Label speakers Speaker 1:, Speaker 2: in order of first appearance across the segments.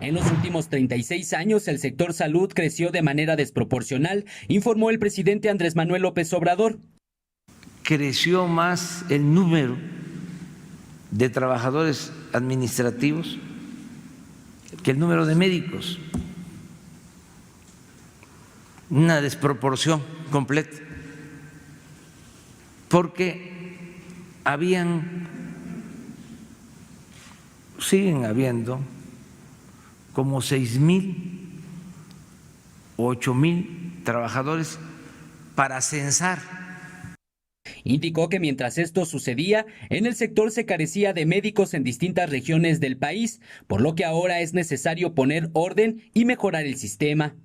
Speaker 1: En los últimos 36 años, el sector salud creció de manera desproporcional, informó el presidente Andrés Manuel López Obrador.
Speaker 2: Creció más el número de trabajadores administrativos que el número de médicos. Una desproporción completa, porque siguen habiendo como 6,000 o 8,000 trabajadores para censar.
Speaker 1: Indicó que mientras esto sucedía, en el sector se carecía de médicos en distintas regiones del país, por lo que ahora es necesario poner orden y mejorar el sistema.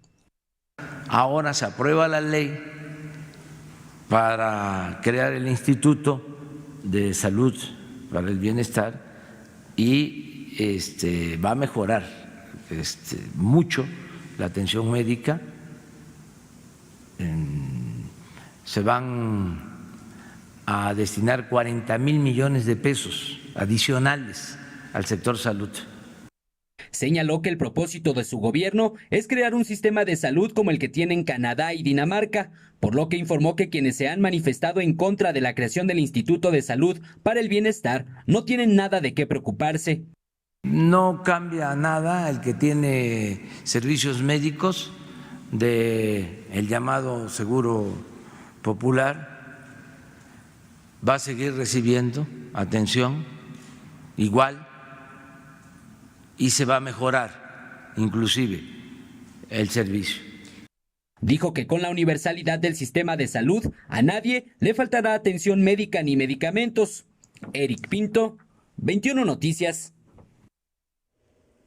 Speaker 2: Ahora se aprueba la ley para crear el Instituto de Salud para el Bienestar y va a mejorar mucho la atención médica. Se van a destinar 40,000 millones de pesos adicionales al sector salud.
Speaker 1: Señaló que el propósito de su gobierno es crear un sistema de salud como el que tienen Canadá y Dinamarca, por lo que informó que quienes se han manifestado en contra de la creación del Instituto de Salud para el Bienestar no tienen nada de qué preocuparse.
Speaker 2: No cambia nada el que tiene servicios médicos del llamado Seguro Popular, va a seguir recibiendo atención igual y se va a mejorar inclusive el servicio.
Speaker 1: Dijo que con la universalidad del sistema de salud a nadie le faltará atención médica ni medicamentos. Eric Pinto, 21 Noticias.